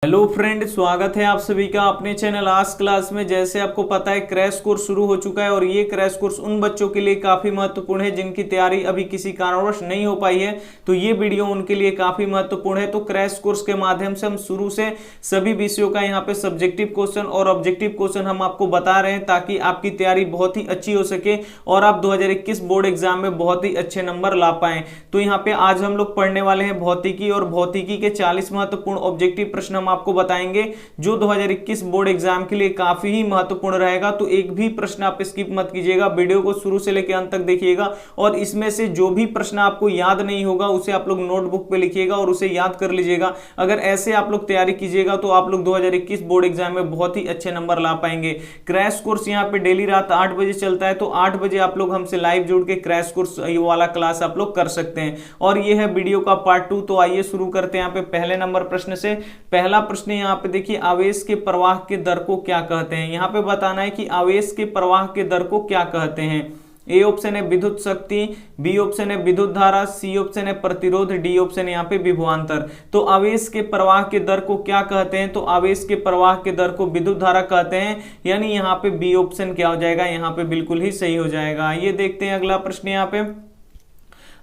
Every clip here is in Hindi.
हेलो फ्रेंड, स्वागत है आप सभी का अपने चैनल आज क्लास में। जैसे आपको पता है क्रैश कोर्स शुरू हो चुका है और ये क्रैश कोर्स उन बच्चों के लिए काफी महत्वपूर्ण है जिनकी तैयारी अभी किसी कारणवश नहीं हो पाई है, तो ये वीडियो उनके लिए काफी महत्वपूर्ण है। तो क्रैश कोर्स के माध्यम से हम शुरू से सभी विषयों का यहाँ पे सब्जेक्टिव क्वेश्चन और ऑब्जेक्टिव क्वेश्चन हम आपको बता रहे हैं ताकि आपकी तैयारी बहुत ही अच्छी हो सके और आप 2021 बोर्ड एग्जाम में बहुत ही अच्छे नंबर ला पाए। तो यहाँ पे आज हम लोग पढ़ने वाले हैं भौतिकी और भौतिकी के 40 महत्वपूर्ण ऑब्जेक्टिव प्रश्न हम आपको बताएंगे जो 2021 बोर्ड एग्जाम के लिए काफी ही महत्वपूर्ण रहेगा। तो एक भी प्रश्न आप स्किप मत कीजिएगा, वीडियो को शुरू से लेकर अंत तक देखिएगा और इसमें से जो भी प्रश्न आपको याद नहीं होगा उसे आप लोग नोटबुक पे लिखिएगा और उसे याद कर लीजिएगा। अगर ऐसे आप लोग तैयारी कीजिएगा तो आप लोग 2021 बोर्ड एग्जाम में बहुत ही अच्छे नंबर ला पाएंगे। क्रैश कोर्स यहाँ पे डेली रात 8 बजे चलता है, तो 8 बजे आप लोग हमसे लाइव जुड़ के क्रैश कोर्स वाला क्लास आप लोग कर सकते हैं। और ये है वीडियो का पार्ट 2। तो आइए शुरू करते हैं यहाँ पे पहले नंबर प्रश्न से। पहला प्रश्न यहाँ पे देखिए, आवेश के प्रवाह के दर को क्या कहते हैं। यहाँ पे बताना है कि आवेश के प्रवाह के दर को क्या कहते हैं। ए ऑप्शन है विद्युत शक्ति, बी ऑप्शन है विद्युत धारा, सी ऑप्शन है प्रतिरोध, डी ऑप्शन है यहाँ पे विभवांतर। तो आवेश के प्रवाह के दर को क्या कहते हैं, तो आवेश के प्रवाह के दर को विद्युत धारा कहते हैं, यानी यहाँ पे बी ऑप्शन क्या हो जाएगा, यहाँ पे बिल्कुल ही सही हो जाएगा। ये देखते हैं अगला प्रश्न। यहाँ पे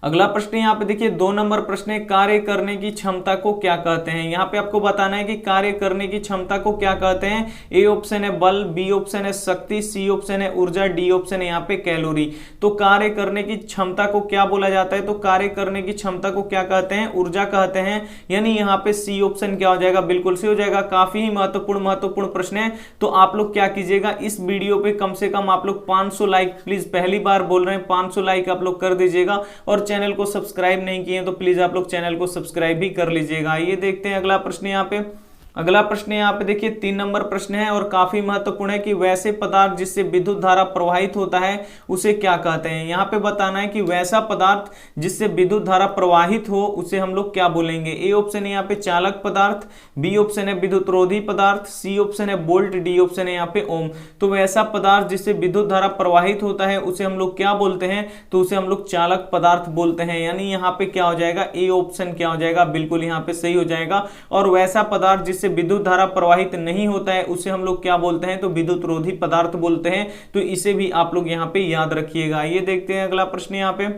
अगला प्रश्न यहाँ पे देखिए 2 नंबर प्रश्न है, कार्य करने की क्षमता को क्या कहते हैं। यहाँ पे आपको बताना है कि कार्य करने की क्षमता को क्या कहते हैं। ए ऑप्शन है बल, बी ऑप्शन है शक्ति, सी ऑप्शन है ऊर्जा, डी ऑप्शन है यहाँ पे कैलोरी। तो कार्य करने की क्षमता को क्या बोला जाता है, तो कार्य करने की क्षमता को क्या कहते हैं, ऊर्जा कहते हैं, यानी यहाँ पे सी ऑप्शन क्या हो जाएगा, बिल्कुल सही हो जाएगा। काफी ही महत्वपूर्ण प्रश्न है। तो आप लोग क्या कीजिएगा, इस वीडियो पे कम से कम आप लोग 500 लाइक, प्लीज पहली बार बोल रहे हैं 500 लाइक आप लोग कर दीजिएगा और चैनल को सब्सक्राइब नहीं किए तो प्लीज आप लोग चैनल को सब्सक्राइब भी कर लीजिएगा। ये देखते हैं अगला प्रश्न। यहाँ पे अगला प्रश्न यहाँ पे देखिए 3 नंबर प्रश्न है और काफी महत्वपूर्ण है कि वैसे पदार्थ जिससे विद्युत धारा प्रवाहित होता है उसे क्या कहते हैं। यहाँ पे बताना है कि वैसा पदार्थ जिससे विद्युत धारा प्रवाहित हो उसे हम लोग क्या बोलेंगे। ए ऑप्शन है यहाँ पे चालक पदार्थ, बी ऑप्शन है विद्युत रोधी पदार्थ, सी ऑप्शन है वोल्ट, डी ऑप्शन है यहाँ पे ओम। तो वैसा पदार्थ जिससे विद्युत धारा प्रवाहित होता है उसे हम लोग क्या बोलते हैं, तो उसे हम लोग चालक पदार्थ बोलते हैं, यानी यहाँ पे क्या हो जाएगा, ए ऑप्शन क्या हो जाएगा, बिल्कुल यहाँ पे सही हो जाएगा। और वैसा पदार्थ जिससे विद्युत धारा प्रवाहित नहीं होता है उसे हम लोग क्या बोलते हैं, तो विद्युत रोधी पदार्थ बोलते हैं। तो इसे भी आप लोग यहाँ पे याद रखिएगा। ये देखते हैं अगला प्रश्न। यहाँ पे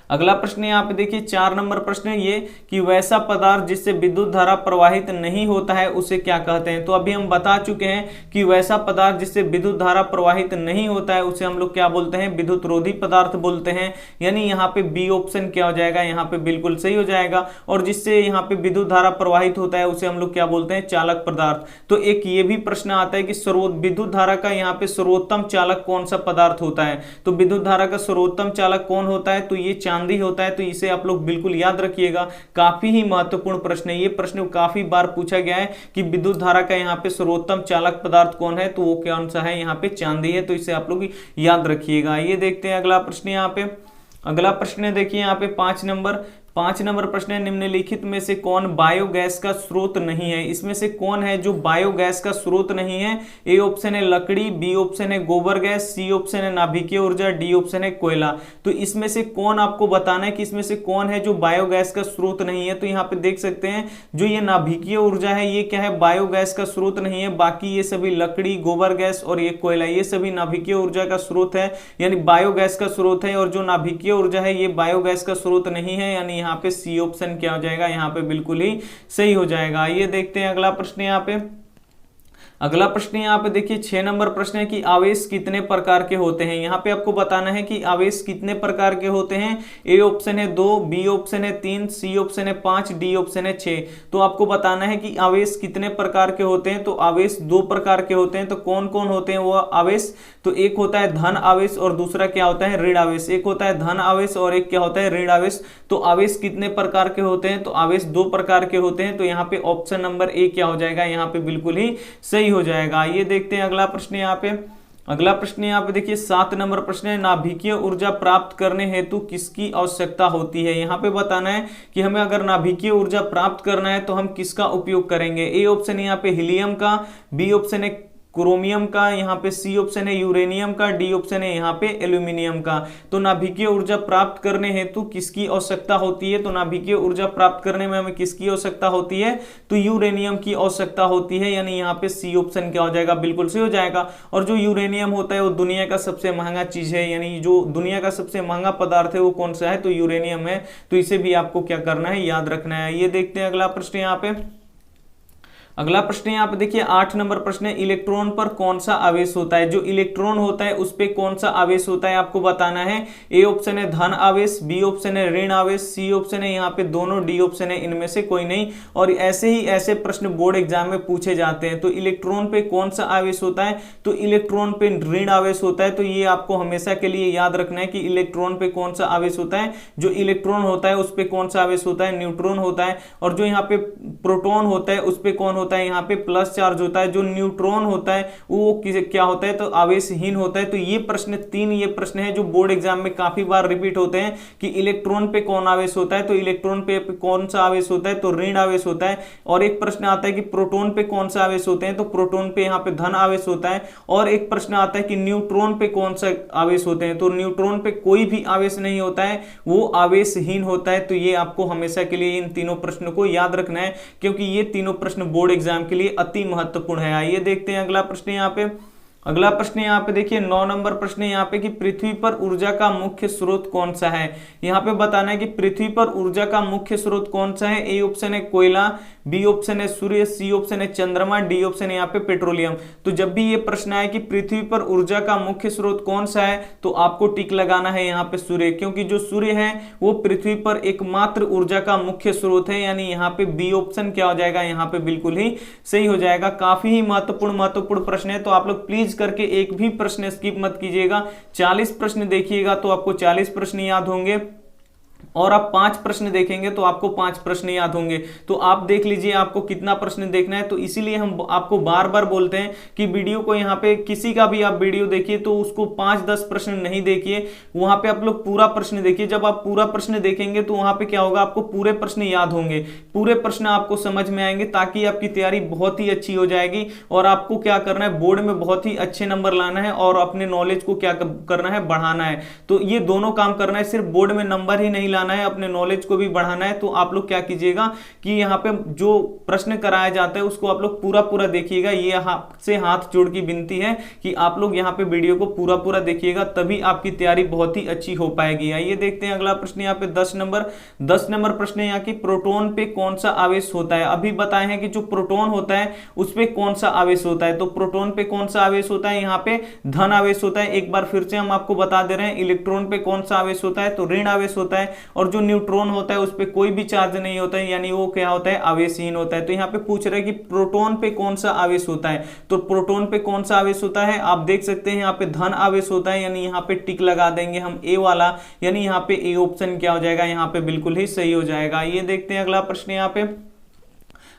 अगला प्रश्न यहाँ पे देखिए 4 नंबर प्रश्न है ये कि वैसा पदार्थ जिससे विद्युत धारा प्रवाहित नहीं होता है उसे क्या कहते हैं। तो अभी हम बता चुके हैं कि वैसा पदार्थ जिससे विद्युत धारा प्रवाहित नहीं होता है उसे हम लोग क्या बोलते हैं, विद्युत रोधी पदार्थ बोलते हैं, यानी यहाँ पे बी ऑप्शन क्या हो जाएगा, यहाँ पे बिल्कुल सही हो जाएगा। और जिससे यहाँ पे विद्युत धारा प्रवाहित होता है उसे हम लोग क्या बोलते हैं, चालक पदार्थ। तो एक ये भी प्रश्न आता है कि विद्युत धारा का यहाँ पे सर्वोत्तम चालक कौन सा पदार्थ होता है। तो विद्युत धारा का सर्वोत्तम चालक कौन होता है, तो ये चांदी होता है। तो इसे आप लोग बिल्कुल याद रखिएगा। काफी ही महत्वपूर्ण प्रश्न है। ये प्रश्न काफी बार पूछा गया है कि विद्युत धारा का यहाँ पे सर्वोत्तम चालक पदार्थ कौन है, तो वो कौन सा है, यहाँ पे चांदी है। तो इसे आप लोग याद रखिएगा। ये देखते हैं अगला प्रश्न। यहाँ पे अगला प्रश्न देखिए यहाँ पे 5 नंबर प्रश्न है, निम्नलिखित में से कौन बायोगैस का स्रोत नहीं है। इसमें से कौन है जो बायोगैस का स्रोत नहीं है। ए ऑप्शन है लकड़ी, बी ऑप्शन है गोबर गैस, सी ऑप्शन है नाभिकीय ऊर्जा, डी ऑप्शन है कोयला। तो इसमें से कौन आपको बताना है कि इसमें से कौन है जो बायोगैस का स्रोत नहीं है। तो यहाँ पे देख सकते हैं जो ये नाभिकीय ऊर्जा है ये क्या है, बायोगैस का स्रोत नहीं है। बाकी ये सभी लकड़ी, गोबर गैस और ये कोयला, ये सभी नाभिकीय ऊर्जा का स्रोत है, यानी बायोगैस का स्रोत है। और जो नाभिकीय ऊर्जा है ये बायोगैस का स्रोत नहीं है, यानी यहाँ पे सी ऑप्शन क्या हो जाएगा, यहाँ पे बिल्कुल ही सही हो जाएगा। ये देखते हैं अगला प्रश्न। अगला प्रश्न यहाँ पे देखिए 6 नंबर प्रश्न है कि आवेश कितने प्रकार के होते हैं। यहाँ पे आपको बताना है कि आवेश कितने प्रकार के होते हैं। ए ऑप्शन है 2, बी ऑप्शन है 3, सी ऑप्शन है 5, डी ऑप्शन है 6। तो आपको बताना है कि आवेश कितने प्रकार के होते हैं। तो आवेश 2 प्रकार के होते हैं। तो कौन कौन होते हैं वो आवेश, तो एक होता है धन आवेश और दूसरा क्या होता है, ऋण आवेश। एक होता है धन आवेश और एक क्या होता है, ऋण आवेश। तो आवेश कितने प्रकार के होते हैं, तो आवेश 2 प्रकार के होते हैं। तो यहाँ पे ऑप्शन नंबर ए क्या हो जाएगा, यहाँ पे बिल्कुल ही सही हो जाएगा। ये देखते हैं अगला प्रश्न। यहाँ पे अगला प्रश्न यहाँ पे देखिए 7 नंबर प्रश्न है, नाभिकीय ऊर्जा प्राप्त करने हेतु किसकी आवश्यकता होती है। यहाँ पे बताना है कि हमें अगर नाभिकीय ऊर्जा प्राप्त करना है तो हम किसका उपयोग करेंगे। ए ऑप्शन यहाँ पे हीलियम का, बी ऑप्शन है क्रोमियम का, यहाँ पे सी ऑप्शन है यूरेनियम का, डी ऑप्शन है यहाँ पे एल्यूमिनियम का। तो नाभिकीय ऊर्जा प्राप्त करने हेतु किसकी आवश्यकता होती है? तो नाभिकीय ऊर्जा प्राप्त करने में हमें किसकी आवश्यकता होती है? तो यूरेनियम की आवश्यकता होती है, यानी यहाँ पे सी ऑप्शन क्या हो जाएगा? बिल्कुल सही हो जाएगा। और जो यूरेनियम होता है वो दुनिया का सबसे महंगा चीज है, यानी जो दुनिया का सबसे महंगा पदार्थ है वो कौन सा है? तो यूरेनियम है। तो इसे भी आपको क्या करना है? याद रखना है। ये देखते हैं अगला प्रश्न यहाँ पे। अगला प्रश्न यहाँ पे देखिए 8 नंबर प्रश्न है, इलेक्ट्रॉन पर कौन सा आवेश होता है? जो इलेक्ट्रॉन होता है उस पे कौन सा आवेश होता है आपको बताना है। ए ऑप्शन है धन आवेश, बी ऑप्शन है ऋण आवेश, सी ऑप्शन है यहाँ पे दोनों, डी ऑप्शन है इनमें से कोई नहीं। और ऐसे ही ऐसे प्रश्न बोर्ड एग्जाम में पूछे जाते हैं। तो इलेक्ट्रॉन पे कौन सा आवेश होता है? तो इलेक्ट्रॉन पे ऋण आवेश होता है। तो ये आपको हमेशा के लिए याद रखना है कि इलेक्ट्रॉन पे कौन सा आवेश होता है। जो इलेक्ट्रॉन होता है उस पे कौन सा आवेश होता है? न्यूट्रॉन होता है। और जो यहाँ पे प्रोटॉन होता है उस पे कौन होता है? यहाँ पे प्लस चार्ज होता है। जो न्यूट्रॉन होता है वो क्या होता है? तो आवेशहीन होता है। तो ये प्रश्न 3 ये प्रश्न है जो बोर्ड एग्जाम में काफी बार रिपीट होते हैं कि इलेक्ट्रॉन पे कौन आवेश होता है? तो इलेक्ट्रॉन पे कौन सा आवेश होता है? तो ऋण आवेश होता है। और एक प्रश्न आता है कि प्रोटॉन पे कौन सा आवेश होते हैं? तो प्रोटॉन पे यहाँ पे धन आवेश होता है। और एक प्रश्न आता है कि न्यूट्रॉन पे कौन सा आवेश होते हैं? तो न्यूट्रॉन पे कोई भी आवेश नहीं होता है, वो आवेशहीन होता है। तो ये आपको हमेशा के लिए इन तीनों प्रश्नों को याद रखना है, क्योंकि ये तीनों प्रश्न बोर्ड एग्जाम के लिए अति महत्वपूर्ण है। आइए देखते हैं अगला प्रश्न यहाँ पे। अगला प्रश्न यहाँ पे देखिए 9 नंबर प्रश्न यहाँ पे कि पृथ्वी पर ऊर्जा का मुख्य स्रोत कौन सा है? यहाँ पे बताना है कि पृथ्वी पर ऊर्जा का मुख्य स्रोत कौन सा है। ए ऑप्शन है कोयला, बी ऑप्शन है सूर्य, सी ऑप्शन है चंद्रमा, डी ऑप्शन है यहाँ पे पेट्रोलियम। तो जब भी ये प्रश्न आए कि पृथ्वी पर ऊर्जा का मुख्य स्रोत कौन सा है, तो आपको टिक लगाना है यहाँ पे सूर्य, क्योंकि जो सूर्य है वो पृथ्वी पर एकमात्र ऊर्जा का मुख्य स्रोत है। यानी यहाँ पे बी ऑप्शन क्या हो जाएगा? यहाँ पे बिल्कुल ही सही हो जाएगा। काफी ही महत्वपूर्ण प्रश्न है। तो आप लोग प्लीज करके एक भी प्रश्न स्किप मत कीजिएगा। 40 प्रश्न देखिएगा तो आपको 40 प्रश्न याद होंगे, और आप 5 प्रश्न देखेंगे तो आपको 5 प्रश्न याद होंगे। तो आप देख लीजिए आपको कितना प्रश्न देखना है। तो इसीलिए हम आपको बार बार बोलते हैं कि वीडियो को यहाँ पे किसी का भी आप वीडियो देखिए तो उसको 5-10 प्रश्न नहीं देखिए, वहां पे आप लोग पूरा प्रश्न देखिए। जब आप पूरा प्रश्न देखेंगे तो वहां पे क्या होगा? आपको पूरे प्रश्न याद होंगे, पूरे प्रश्न आपको समझ में आएंगे, ताकि आपकी तैयारी बहुत ही अच्छी हो जाएगी। और आपको क्या करना है? बोर्ड में बहुत ही अच्छे नंबर लाना है और अपने नॉलेज को क्या करना है? बढ़ाना है। तो ये दोनों काम करना है। सिर्फ बोर्ड में नंबर ही नहीं लाना है, अपने नॉलेज को भी बढ़ाना है। तो आप लोग क्या कीजिएगा कि यहाँ पे जो प्रश्न कराया जाता है उसको आप लोग पूरा देखिएगा। ये आपसे हाथ जोड़ की विनती है कि आप लोग यहाँ पे वीडियो को पूरा देखिएगा, तभी आपकी तैयारी बहुत ही अच्छी हो पाएगी। आइए देखते हैं अगला प्रश्न यहाँ पे 10 नंबर प्रश्न यहाँ की प्रोटॉन पे कौन सा आवेश होता है? अभी बताए हैं कि जो प्रोटॉन होता है उस पे कौन सा आवेश होता है। तो प्रोटॉन पे कौन सा आवेश होता है? यहाँ पे धन आवेश होता है। एक बार फिर से हम आपको बता दे रहे हैं। इलेक्ट्रॉन पे कौन सा आवेश होता है? तो ऋण आवेश होता है। और जो न्यूट्रॉन होता है उस पे कोई भी चार्ज नहीं होता है, यानी वो क्या होता है? आवेशहीन होता है। तो यहाँ पे पूछ रहे हैं कि प्रोटॉन पे कौन सा आवेश होता है। तो प्रोटॉन पे कौन सा आवेश होता है? आप देख सकते हैं यहाँ पे धन आवेश होता है, यानी यहाँ पे टिक लगा देंगे हम ए वाला, यानी यहाँ पे ए ऑप्शन क्या हो जाएगा? यहाँ पे बिल्कुल ही सही हो जाएगा। ये देखते हैं अगला प्रश्न यहाँ पे।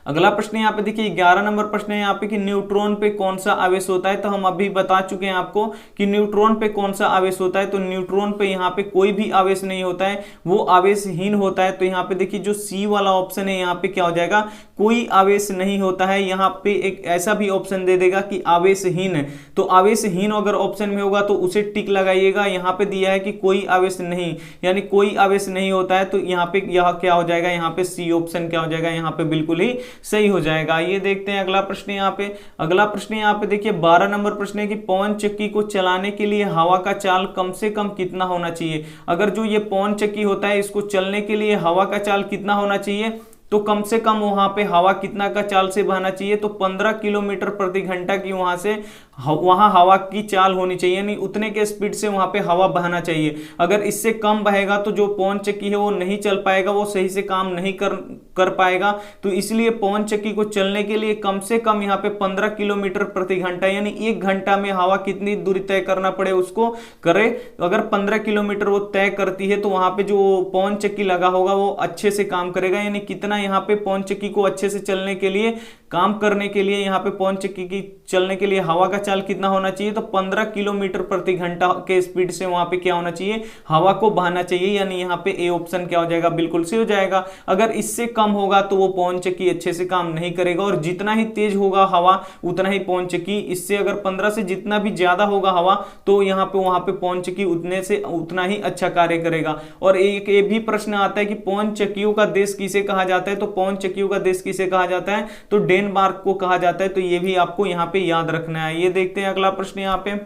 अगला प्रश्न यहाँ पे देखिए 11 नंबर प्रश्न है यहाँ पे कि न्यूट्रॉन पे कौन सा आवेश होता है। तो हम अभी बता चुके हैं आपको कि न्यूट्रॉन पे कौन सा आवेश होता है। तो न्यूट्रॉन पे यहाँ पे कोई भी आवेश नहीं होता है, वो आवेशहीन होता है। तो यहाँ पे देखिए जो सी वाला ऑप्शन है यहाँ पे क्या हो जाएगा? कोई आवेश नहीं होता है। यहाँ पे एक ऐसा भी ऑप्शन दे देगा कि आवेशहीन है। तो आवेशहीन अगर ऑप्शन में होगा तो उसे टिक लगाइएगा। यहाँ पे दिया है कि कोई आवेश नहीं, यानी कोई आवेश नहीं होता है। तो यहाँ पे क्या हो जाएगा? यहाँ पे सी ऑप्शन क्या हो जाएगा? यहाँ पे बिल्कुल ही सही हो जाएगा। ये देखते हैं अगला प्रश्न यहाँ पे। अगला प्रश्न यहाँ पे देखिए 12 नंबर प्रश्न है कि पवन चक्की को चलाने के लिए हवा का चाल कम से कम कितना होना चाहिए। अगर जो ये पवन चक्की होता है इसको चलने के लिए हवा का चाल कितना होना चाहिए? तो कम से कम वहां पे हवा कितना का चाल से बहना चाहिए? तो 15 किलोमीटर प्रति घंटा की वहां हवा की चाल होनी चाहिए, यानी उतने के स्पीड से वहां पे हवा बहना चाहिए। अगर इससे कम बहेगा तो जो पवन चक्की है वो नहीं चल पाएगा, वो सही से काम नहीं कर पाएगा। तो इसलिए पवन चक्की को चलने के लिए कम से कम यहाँ पे 15 किलोमीटर प्रति घंटा, यानी 1 घंटा में हवा कितनी दूरी तय करना पड़े उसको करे। अगर 15 किलोमीटर वो तय करती है तो वहां पे जो पवन चक्की लगा होगा वो अच्छे से काम करेगा। यानी कितना यहाँ पे पवन चक्की को अच्छे से चलने के लिए, काम करने के लिए यहाँ पे पवन चक्की की चलने के लिए हवा का चाल कितना होना चाहिए, तो 15 किलोमीटर प्रति घंटा के स्पीड से वहां पे क्या होना चाहिए, हवा को बहना चाहिए, यानी यहाँ पे ए ऑप्शन क्या हो जाएगा, बिल्कुल से हो जाएगा। अगर इससे कम होगा तो वो पवन चक्की अच्छे से काम नहीं करेगा, और जितना ही तेज होगा हवा उतना ही पवन चक्की, इससे अगर 15 से जितना भी ज्यादा होगा हवा तो यहाँ पे वहां पे पवन चक्की उतने से उतना ही अच्छा कार्य करेगा। और एक ये भी प्रश्न आता है कि पवन चक्कियों का देश किसे कहा जाता है, तो पवन चक्कियों का देश किसे कहा जाता है, तो डेनमार्क को कहा जाता है। तो ये भी आपको यहाँ पे याद रखना है। ये देखते हैं अगला प्रश्न यहाँ पे।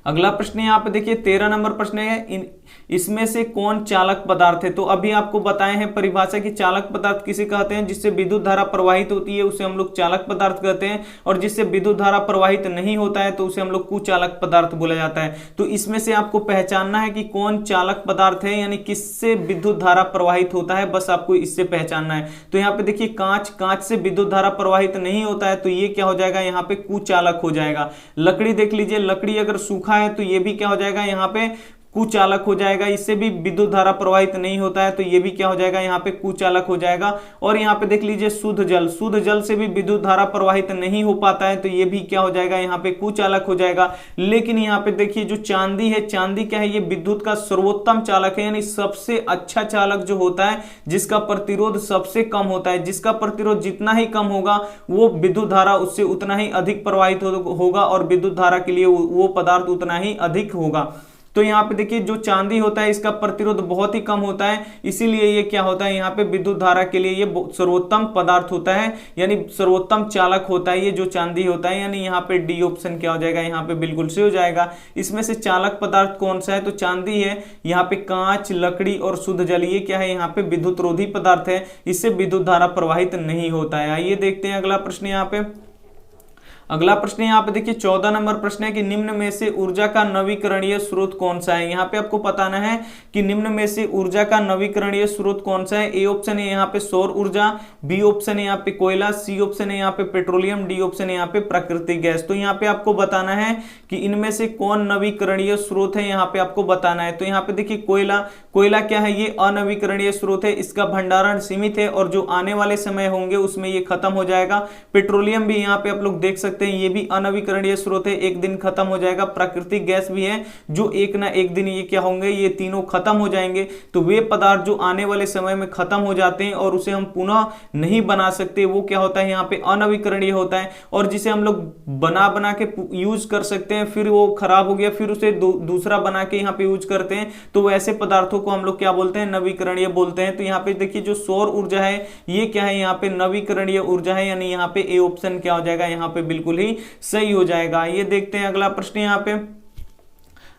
अगला प्रश्न यहाँ पे देखिए 13 नंबर प्रश्न है, इसमें से कौन चालक पदार्थ है। तो अभी आपको बताए हैं परिभाषा की चालक पदार्थ किसे कहते हैं, जिससे विद्युत धारा प्रवाहित होती है उसे हम लोग चालक पदार्थ कहते हैं, और जिससे विद्युत धारा प्रवाहित नहीं होता है तो उसे हम लोग कुचालक पदार्थ बोला जाता है। तो इसमें से आपको पहचानना है कि कौन चालक पदार्थ है, यानी किससे विद्युत धारा प्रवाहित होता है, बस आपको इससे पहचानना है। तो यहाँ पे देखिए कांच से विद्युत धारा प्रवाहित नहीं होता है तो ये क्या हो जाएगा, यहाँ पे कुचालक हो जाएगा। लकड़ी देख लीजिए, लकड़ी अगर सूखा है तो ये भी क्या हो जाएगा, यहाँ पे कुचालक हो जाएगा, इससे भी विद्युत धारा प्रवाहित नहीं होता है तो ये भी क्या हो जाएगा, यहाँ पे कुचालक हो जाएगा। और यहाँ पे देख लीजिए शुद्ध जल से भी विद्युत धारा प्रवाहित नहीं हो पाता है तो ये भी क्या हो जाएगा, यहाँ पे कुचालक हो जाएगा। लेकिन यहाँ पे देखिए जो चांदी है, चांदी क्या है, ये विद्युत का सर्वोत्तम चालक है, यानी सबसे अच्छा चालक जो होता है जिसका प्रतिरोध सबसे कम होता है, जिसका प्रतिरोध जितना ही कम होगा वो विद्युत धारा उससे उतना ही अधिक प्रवाहित होगा, और विद्युत धारा के लिए वो पदार्थ उतना ही अधिक होगा। तो यहाँ पे देखिए जो चांदी होता है इसका प्रतिरोध बहुत ही कम होता है, इसीलिए ये क्या होता है, यहाँ पे विद्युत धारा के लिए ये सर्वोत्तम पदार्थ होता है, यानी सर्वोत्तम चालक होता है ये जो चांदी होता है। यानी यहाँ पे डी ऑप्शन क्या हो जाएगा, यहाँ पे बिल्कुल से हो जाएगा। इसमें से चालक पदार्थ कौन सा है, तो चांदी है। यहाँ पे कांच, लकड़ी और शुद्ध जल ये क्या है, यहाँ पे विद्युत रोधी पदार्थ है, इससे विद्युत धारा प्रवाहित नहीं होता है। आइए देखते हैं अगला प्रश्न यहाँ पे। अगला प्रश्न यहाँ पे देखिए 14 नंबर प्रश्न है कि निम्न में से ऊर्जा का नवीकरणीय स्रोत कौन सा है। यहाँ पे आपको बताना है कि निम्न में से ऊर्जा का नवीकरणीय स्रोत कौन सा है। ए ऑप्शन है यहाँ पे सौर ऊर्जा, बी ऑप्शन है यहाँ पे कोयला, सी ऑप्शन है यहाँ पे पेट्रोलियम, डी ऑप्शन है यहाँ पे प्राकृतिक गैस। तो यहाँ पे आपको बताना है कि इनमें से कौन नवीकरणीय स्रोत है, यहाँ पे आपको बताना है। तो यहाँ पे देखिए कोयला क्या है, ये अनवीकरणीय स्रोत है, इसका भंडारण सीमित है और जो आने वाले समय होंगे उसमें ये खत्म हो जाएगा। पेट्रोलियम भी यहाँ पे आप लोग देख सकते हैं, ये भी अनवीकरणीय स्रोत है, एक दिन खत्म हो जाएगा। प्राकृतिक गैस भी है जो एक ना एक दिन ये क्या होंगे, ये तीनों खत्म हो जाएंगे। तो वे पदार्थ जो आने वाले समय में खत्म हो जाते हैं और उसे हम पुनः नहीं बना सकते, वो क्या होता है, यहाँ पे अनवीकरणीय होता है। और जिसे हम लोग बना के यूज कर सकते हैं, फिर वो खराब हो गया फिर उसे दूसरा बना के यहाँ पे यूज करते हैं, तो वैसे पदार्थों को हम लोग क्या बोलते हैं, नवीकरणीय बोलते हैं। तो यहाँ पे देखिए जो सौर ऊर्जा है ये क्या है, यहाँ पे नवीकरणीय ऊर्जा है, यानी यहाँ पे ए ऑप्शन क्या हो जाएगा, यहाँ पे बिल्कुल ही सही हो जाएगा। ये देखते हैं अगला प्रश्न यहाँ पे।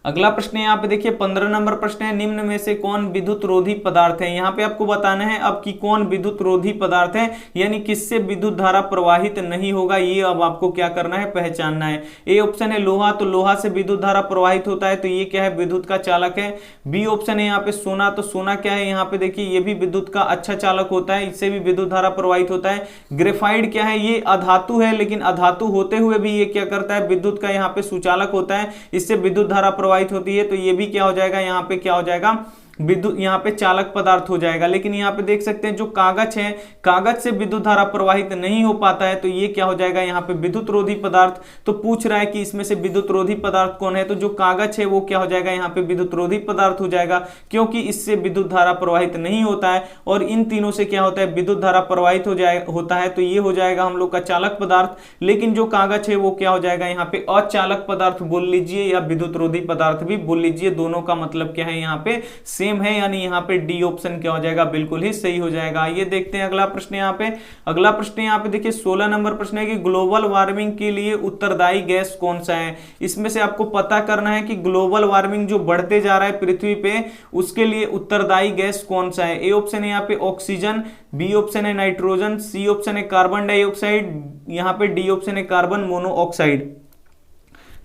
अगला प्रश्न यहाँ पे देखिए 15 नंबर प्रश्न है, निम्न में से कौन विद्युत रोधी पदार्थ है। यहाँ पे आपको बताना है अब कि कौन विद्युत रोधी पदार्थ है, यानी किससे विद्युत धारा प्रवाहित नहीं होगा, ये अब आपको क्या करना है, पहचानना है। ए ऑप्शन है लोहा, तो लोहा से विद्युत धारा प्रवाहित होता है, तो ये क्या है, विद्युत का चालक है। बी ऑप्शन है यहाँ पे सोना, तो सोना क्या है, यहाँ पे देखिए ये भी विद्युत का अच्छा चालक होता है, इससे भी विद्युत धारा प्रवाहित होता है। ग्रेफाइट क्या है, ये अधातु है, लेकिन अधातु होते हुए भी ये क्या करता है, विद्युत का यहाँ पे सुचालक होता है, इससे विद्युत धारा प्रवाहित होती है। तो ये भी क्या हो जाएगा, यहाँ पे क्या हो जाएगा, विद्युत यहाँ पे चालक पदार्थ हो जाएगा। लेकिन यहाँ पे देख सकते हैं जो कागज है, कागज से विद्युत धारा प्रवाहित नहीं हो पाता है, तो ये क्या हो जाएगा, यहाँ पे विद्युत रोधी पदार्थ। तो पूछ रहा है कि इसमें से विद्युत रोधी पदार्थ कौन है, तो जो कागज है वो क्या हो जाएगा, यहाँ पे विद्युत रोधी पदार्थ हो जाएगा, क्योंकि इससे विद्युत धारा प्रवाहित नहीं होता है। और इन तीनों से क्या होता है, विद्युत धारा प्रवाहित होता है, तो ये हो जाएगा हम लोग का चालक पदार्थ। लेकिन जो कागज है वो क्या हो जाएगा, यहाँ पे अचालक पदार्थ बोल लीजिए या विद्युत रोधी पदार्थ भी बोल लीजिए, दोनों का मतलब क्या है, यहाँ पे सेम है, यानी यहाँ पे डी ऑप्शन क्या हो जाएगा, बिल्कुल ही सही हो जाएगा। ये देखते हैं अगला प्रश्न यहाँ पे। अगला प्रश्न यहाँ पे देखिए 16 नंबर प्रश्न है कि ग्लोबल वार्मिंग के लिए उत्तरदायी गैस कौन सा है। इसमें से आपको पता करना है कि ग्लोबल वार्मिंग जो बढ़ते जा रहा है पृथ्वी पे, उसके लिए उत्तरदायी गैस कौन सा है। ए ऑप्शन है यहाँ पे ऑक्सीजन, बी ऑप्शन है नाइट्रोजन, सी ऑप्शन है कार्बन डाइऑक्साइड, यहाँ पे डी ऑप्शन है कार्बन मोनोऑक्साइड।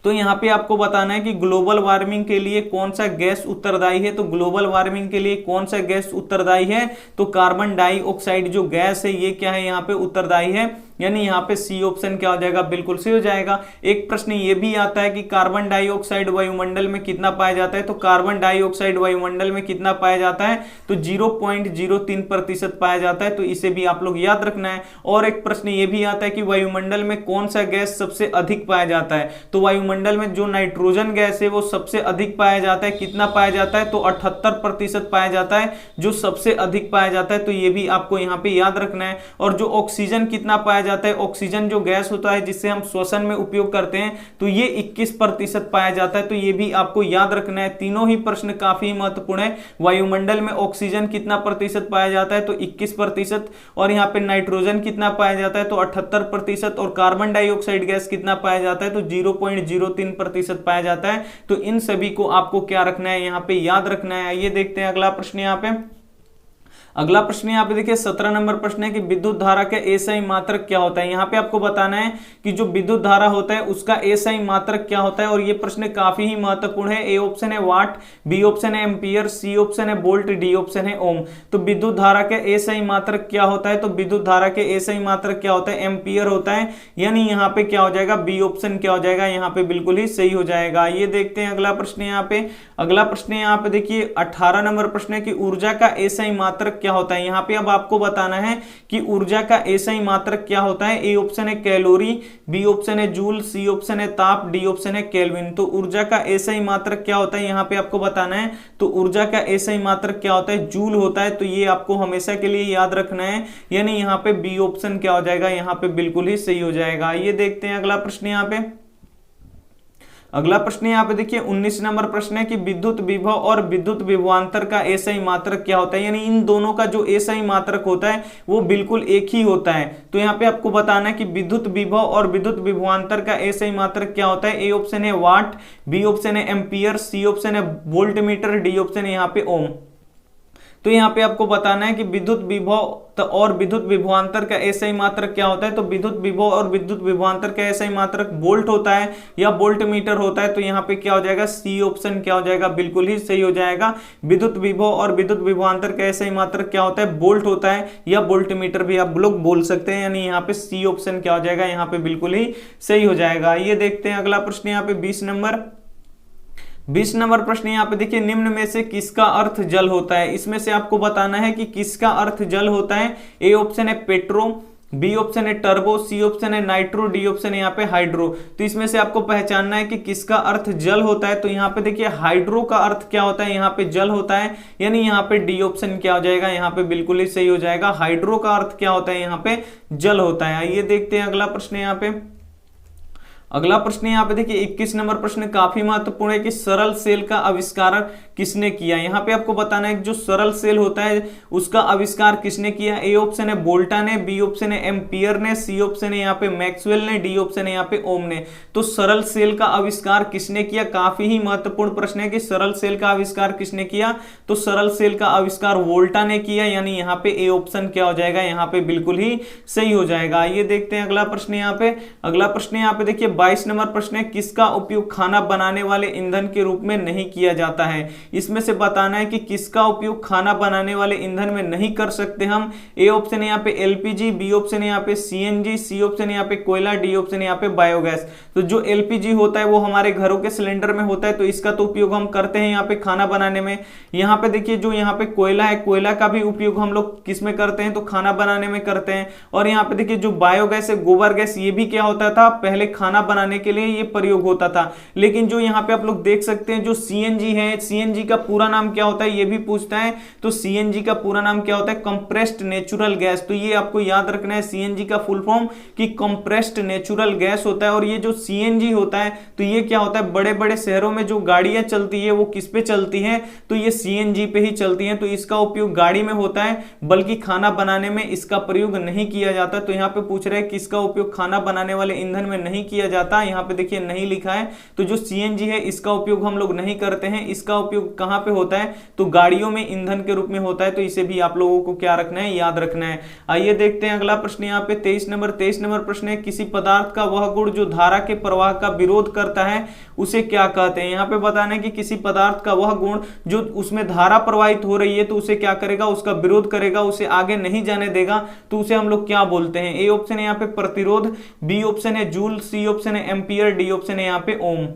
तो यहाँ पे आपको बताना है कि ग्लोबल वार्मिंग के लिए कौन सा गैस उत्तरदायी है। तो ग्लोबल वार्मिंग के लिए कौन सा गैस उत्तरदायी है, तो कार्बन डाइऑक्साइड जो गैस है ये क्या है, यहाँ पे उत्तरदायी है। यानी यहाँ पे सी ऑप्शन क्या हो जाएगा, बिल्कुल सही हो जाएगा। एक प्रश्न ये भी आता है कि कार्बन डाइऑक्साइड वायुमंडल में कितना पाया जाता है, तो कार्बन डाइऑक्साइड वायुमंडल में कितना पाया जाता है, तो 0.03% पाया जाता है, तो इसे भी आप लोग याद रखना है। और एक प्रश्न ये भी आता है कि वायुमंडल में कौन सा गैस सबसे अधिक पाया जाता है, तो वायुमंडल में जो नाइट्रोजन गैस है वो सबसे अधिक पाया जाता है। कितना पाया जाता है, तो 78% पाया जाता है, जो सबसे अधिक पाया जाता है, तो ये भी आपको यहाँ पे याद रखना है। और जो ऑक्सीजन कितना पाया जाता है, ऑक्सीजन जो गैस होता है जिससे हम श्वसन में उपयोग करते हैं, तो ये 21% पाया जाता है, तो ये भी आपको याद रखना है। तीनों ही प्रश्न काफी महत्वपूर्ण है। वायुमंडल में ऑक्सीजन कितना प्रतिशत पाया जाता है, तो 21%, और यहाँ पे नाइट्रोजन कितना पाया जाता है, तो 78%, और कार्बन डाइऑक्साइड गैस कितना पाया जाता है, तो 0.03% पाया जाता है। तो इन सभी को आपको क्या रखना है, यहाँ पे याद रखना है। आइए देखते हैं अगला प्रश्न। यहाँ पे अगला प्रश्न यहाँ पे देखिए 17 नंबर प्रश्न है कि विद्युत धारा का एसआई मात्रक क्या होता है। यहाँ पे आपको बताना है कि जो विद्युत धारा होता है उसका एसआई मात्रक क्या होता है, और ये प्रश्न काफी ही महत्वपूर्ण है। ए ऑप्शन है वाट, बी ऑप्शन है एम्पियर, सी ऑप्शन है वोल्ट, डी ऑप्शन है ओम। तो विद्युत धारा का एसआई मात्रक क्या होता है, तो विद्युत धारा के एसआई मात्रक क्या होता है, एम्पियर होता है, यानी यहाँ पे क्या हो जाएगा, बी ऑप्शन क्या हो जाएगा, यहाँ पे बिल्कुल ही सही हो जाएगा। ये देखते हैं अगला प्रश्न। यहाँ पे अगला प्रश्न यहाँ पे देखिए 18 नंबर प्रश्न है कि ऊर्जा का एसआई मात्रक क्या होता है। यहाँ पे अब आपको बताना है कि ऊर्जा का एसआई मात्रक क्या होता है। ए ऑप्शन है कैलोरी, बी ऑप्शन है जूल, सी ऑप्शन है ताप, डी ऑप्शन है केल्विन। तो ऊर्जा का एसआई मात्रक क्या होता है, यहाँ पे आपको बताना है। तो ऊर्जा का एसआई मात्रक क्या होता है, जूल होता है, तो ये आपको हमेशा के लिए याद रखना है, यानी यहाँ पे बी ऑप्शन क्या हो जाएगा, यहाँ पे बिल्कुल ही सही हो जाएगा। ये देखते हैं अगला प्रश्न। यहाँ पे अगला प्रश्न यहाँ पे देखिए 19 नंबर प्रश्न है कि विद्युत विभव और विद्युत विभवांतर का एसआई मात्रक क्या होता है, यानी इन दोनों का जो एसआई मात्रक होता है वो बिल्कुल एक ही होता है। तो यहाँ पे आपको बताना है कि विद्युत विभव और विद्युत विभवांतर का एसआई मात्रक क्या होता है। ए ऑप्शन है वाट, बी ऑप्शन है एम्पियर, सी ऑप्शन है वोल्टमीटर, डी ऑप्शन है यहाँ पे ओम। तो यहाँ पे आपको बताना है कि विद्युत विभव और विद्युत विभवांतर का एसआई मात्रक क्या होता है। तो विद्युत विभव और विद्युत विभवांतर का एसआई मात्रक वोल्ट होता है या वोल्ट मीटर होता है। तो यहाँ पे क्या हो जाएगा, सी ऑप्शन क्या हो जाएगा, बिल्कुल ही सही हो जाएगा। विद्युत विभव और विद्युत विभवांतर का एसआई मात्रक क्या होता है, वोल्ट होता है या वोल्ट मीटर भी आप लोग बोल सकते हैं, यानी यहाँ पे सी ऑप्शन क्या हो जाएगा, यहाँ पे बिल्कुल ही सही हो जाएगा। ये देखते हैं अगला प्रश्न। यहाँ पे 20 नंबर प्रश्न यहाँ पे देखिए निम्न में से किसका अर्थ जल होता है। इसमें से आपको बताना है कि किसका अर्थ जल होता है। ए ऑप्शन है पेट्रो, बी ऑप्शन है टर्बो, सी ऑप्शन है नाइट्रो, डी ऑप्शन है यहाँ पे हाइड्रो। तो इसमें से आपको पहचानना है कि किसका अर्थ जल होता है। तो यहाँ पे देखिए हाइड्रो का अर्थ क्या होता है, यहाँ पे जल होता है, यानी यहाँ पे डी ऑप्शन क्या हो जाएगा, यहाँ पे बिल्कुल ही सही हो जाएगा। हाइड्रो का अर्थ क्या होता है, यहाँ पे जल होता है। आइए देखते हैं अगला प्रश्न। यहाँ पे अगला प्रश्न यहाँ पे देखिए 21 नंबर प्रश्न काफी महत्वपूर्ण है कि सरल सेल का आविष्कार किसने किया। यहाँ पे आपको बताना है कि जो सरल सेल होता है उसका आविष्कार किसने किया। ए ऑप्शन है बोल्टा ने, बी ऑप्शन है एम्पियर ने, सी ऑप्शन है यहाँ पे मैक्सवेल ने, डी ऑप्शन है यहाँ पे ओम ने। तो सरल सेल का आविष्कार किसने किया, काफी ही महत्वपूर्ण प्रश्न है कि सरल सेल का आविष्कार किसने किया। तो सरल सेल का आविष्कार वोल्टा ने किया, यानी यहाँ पे ए ऑप्शन क्या हो जाएगा, यहाँ पे बिल्कुल ही सही हो जाएगा। ये देखते हैं अगला प्रश्न। यहाँ पे अगला प्रश्न यहाँ पे देखिए 22 नंबर प्रश्न है किसका उपयोग खाना बनाने वाले ईंधन के रूप में नहीं किया जाता है। इसमें से बताना है कि किसका उपयोग खाना बनाने वाले ईंधन में नहीं कर सकते हम। ए ऑप्शन है यहाँ पे एलपीजी, बी ऑप्शन है यहाँ पे सीएनजी, सी ऑप्शन है यहाँ पे कोयला, डी ऑप्शन है यहाँ पे बायोगैस। तो जो एलपीजी होता है वो हमारे घरों के सिलेंडर में होता है, तो इसका तो उपयोग हम करते हैं यहाँ पे खाना बनाने में। यहाँ पे देखिए जो यहाँ पे कोयला है, कोयला का भी उपयोग हम लोग किस में करते हैं, तो खाना बनाने में करते हैं। और यहाँ पे देखिए जो बायोगैस है, गोबर गैस, ये भी क्या होता था, पहले खाना बनाने के लिए ये प्रयोग होता था। लेकिन जो यहाँ पे आप लोग देख सकते हैं जो सीएनजी है, सीएनजी का पूरा नाम क्या होता है ये भी पूछता है। तो सीएनजी का पूरा नाम क्या होता है, कंप्रेस्ड नेचुरल गैस। तो ये आपको याद रखना है, सीएनजी का फुल फॉर्म कि कंप्रेस्ड नेचुरल गैस होता है। और ये जो सीएनजी होता है तो ये क्या होता है, बड़े बड़े शहरों में जो गाड़ियां चलती है वो किस पे चलती है, तो ये सीएनजी पे ही चलती है। तो इसका उपयोग गाड़ी में होता है, बल्कि खाना बनाने में इसका प्रयोग नहीं किया जाता। तो यहाँ पे पूछ रहे हैं किसका उपयोग खाना बनाने वाले ईंधन में नहीं किया जाता जाता, यहाँ पे देखिए नहीं लिखा है। तो जो सीएनजी है इसका उपयोग हम लोग नहीं करते हैं, इसका उपयोग कहां पे होता है, तो गाड़ियों में ईंधन के रूप में होता है। तो इसे भी आप लोगों को क्या रखना है, याद रखना है। आइए देखते हैं अगला प्रश्न यहाँ पे 23 नंबर प्रश्न है, किसी पदार्थ का वह गुण जो धारा के प्रवाह का विरोध करता है उसे क्या कहते हैं। यहाँ पे बताना है कि किसी पदार्थ का वह गुण जो उसमें धारा प्रवाहित हो रही है तो उसे क्या करेगा, उसका विरोध करेगा, उसे आगे नहीं जाने देगा, तो उसे हम लोग क्या बोलते हैं। ए ऑप्शन है यहाँ पे प्रतिरोध, बी ऑप्शन है जूल, सी ऑप्शन है एम्पियर, डी ऑप्शन है यहाँ पे ओम।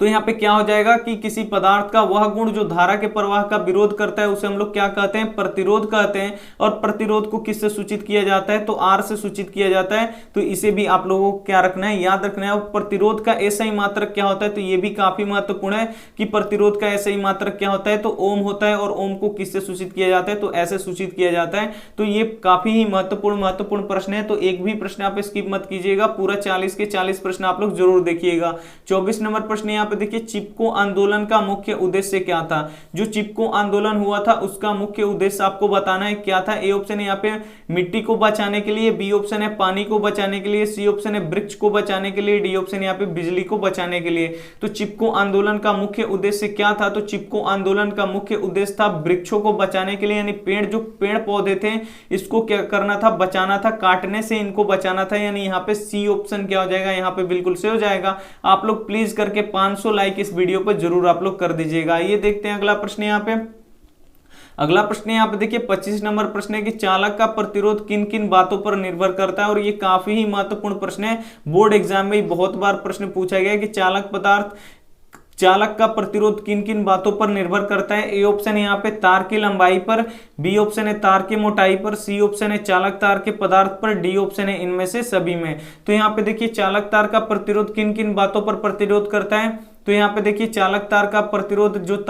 तो यहाँ पे क्या हो जाएगा कि किसी पदार्थ का वह गुण जो धारा के प्रवाह का विरोध करता है उसे हम लोग क्या कहते हैं, प्रतिरोध कहते हैं। और प्रतिरोध को किससे सूचित किया जाता है, तो आर से सूचित किया जाता है। तो इसे भी आप लोगों को क्या रखना है, याद रखना है। और प्रतिरोध का ऐसा ही मात्रक क्या होता है, तो ये भी काफी महत्वपूर्ण है कि प्रतिरोध का ऐसा ही मात्रक क्या होता है, तो ओम होता है। और ओम को किससे सूचित किया जाता है, तो ऐसे सूचित किया जाता है। तो ये काफी ही महत्वपूर्ण प्रश्न है। तो एक भी प्रश्न आप स्किप मत कीजिएगा, पूरा 40 के 40 प्रश्न आप लोग जरूर देखिएगा। 24 नंबर प्रश्न पे देखिए, चिपको आंदोलन का मुख्य उद्देश्य क्या था। जो चिपको आंदोलन हुआ था उसका मुख्य उद्देश्य आपको बताना है क्या था। ए ऑप्शन है यहाँ पे मिट्टी को बचाने के लिए, बी ऑप्शन है पानी को बचाने के लिए, सी ऑप्शन है वृक्ष को बचाने के लिए, डी ऑप्शन यहाँ पे बिजली को बचाने के लिए। तो चिपको आंदोलन का मुख्य उद्देश्य क्या था, तो चिपको आंदोलन का मुख्य उद्देश्य था वृक्षों को बचाने के लिए, यानी पेड़ पौधे थे इसको क्या करना था, बचाना था, काटने से इनको बचाना था। यानी यहाँ पे सी ऑप्शन क्या हो जाएगा, यहाँ पे बिल्कुल से हो जाएगा। आप लोग प्लीज करके 500 लाइक इस वीडियो पर जरूर आप लोग कर दीजिएगा। ये देखते हैं अगला प्रश्न यहाँ पे। अगला प्रश्न यहाँ पे देखिए 25 नंबर प्रश्न है कि चालक का प्रतिरोध किन किन बातों पर निर्भर करता है। और ये काफी ही महत्वपूर्ण प्रश्न है, बोर्ड एग्जाम में बहुत बार प्रश्न पूछा गया है कि चालक का प्रतिरोध किन किन बातों पर निर्भर करता है। ए ऑप्शन है यहाँ पे तार की लंबाई पर, बी ऑप्शन है तार की मोटाई पर, सी ऑप्शन है चालक तार के पदार्थ पर, डी ऑप्शन है इनमें से सभी में। तो यहाँ पे देखिए चालक तार का प्रतिरोध किन किन बातों पर प्रतिरोध करता है। तो यहाँ पे देखिए चालक तार का प्रतिरोध जो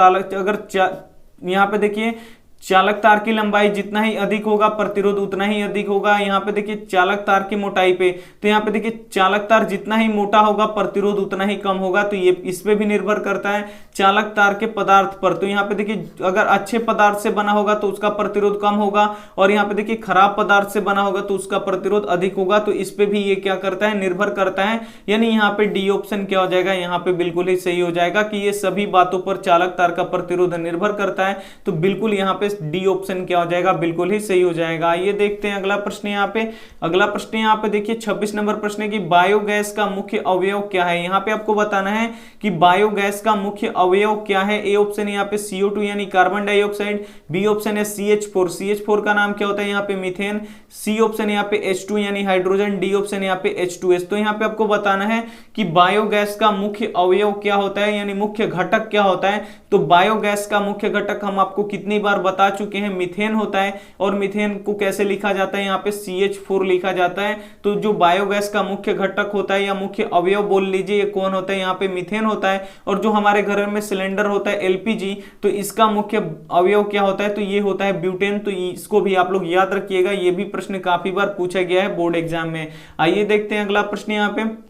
यहाँ पे देखिए चालक तार की लंबाई जितना ही अधिक होगा प्रतिरोध उतना ही अधिक होगा। यहाँ पे देखिए चालक तार की मोटाई पे, तो यहाँ पे देखिए चालक तार जितना ही मोटा होगा प्रतिरोध उतना ही कम होगा। तो ये इस पे भी निर्भर करता है। चालक तार के पदार्थ पर, तो यहाँ पे देखिए अगर अच्छे पदार्थ से बना होगा तो उसका प्रतिरोध कम होगा, और यहाँ पे देखिए खराब पदार्थ से बना होगा तो उसका प्रतिरोध अधिक होगा। तो इस पे भी ये क्या करता है, निर्भर करता है। यानी यहाँ पे डी ऑप्शन क्या हो जाएगा, यहाँ पे बिल्कुल ही सही हो जाएगा कि ये सभी बातों पर चालक तार का प्रतिरोध निर्भर करता है। तो बिल्कुल यहाँ पे डी ऑप्शन क्या हो जाएगा, बिल्कुल ही सही हो जाएगा। ये देखते हैं अगला प्रश्न यहाँ पे। अगला प्रश्न यहाँ पे देखिए 26 नंबर प्रश्न है कि बायोगैस का मुख्य अवयव क्या है। यहाँ पे आपको बताना है कि बायोगैस का मुख्य अवयव क्या है। ए ऑप्शन यहाँ पे CO2 यानी कार्बन डाइऑक्साइड, बी ऑप्शन है CH4 का नाम क्या होता है यहाँ पे मीथेन, सी ऑप्शन यहाँ पे H2 यानी हाइड्रोजन, डी ऑप्शन यहाँ पे H2S। तो यहाँ पे आपको बताना है कि बायोगैस का मुख्य अवयव क्या होता है, यानी मुख्य घटक क्या होता है। तो बायोगैस का मुख्य घटक हम आपको कितनी बार बता चुके हैं, मीथेन होता है। और मीथेन को कैसे लिखा जाता है, यहाँ पे CH4 लिखा जाता है। तो जो बायोगैस का मुख्य घटक होता है या मुख्य अवयव बोल लीजिए, ये कौन होता है, यहाँ पे मीथेन होता है। और जो हमारे घर में सिलेंडर होता है LPG, तो इसका मुख्य अवयव क्या होता है, तो ये होता है ब्यूटेन। तो इसको भी आप लोग याद रखिएगा, ये भी प्रश्न काफी बार पूछा गया है बोर्ड एग्जाम में। आइए देखते हैं अगला प्रश्न यहाँ पे।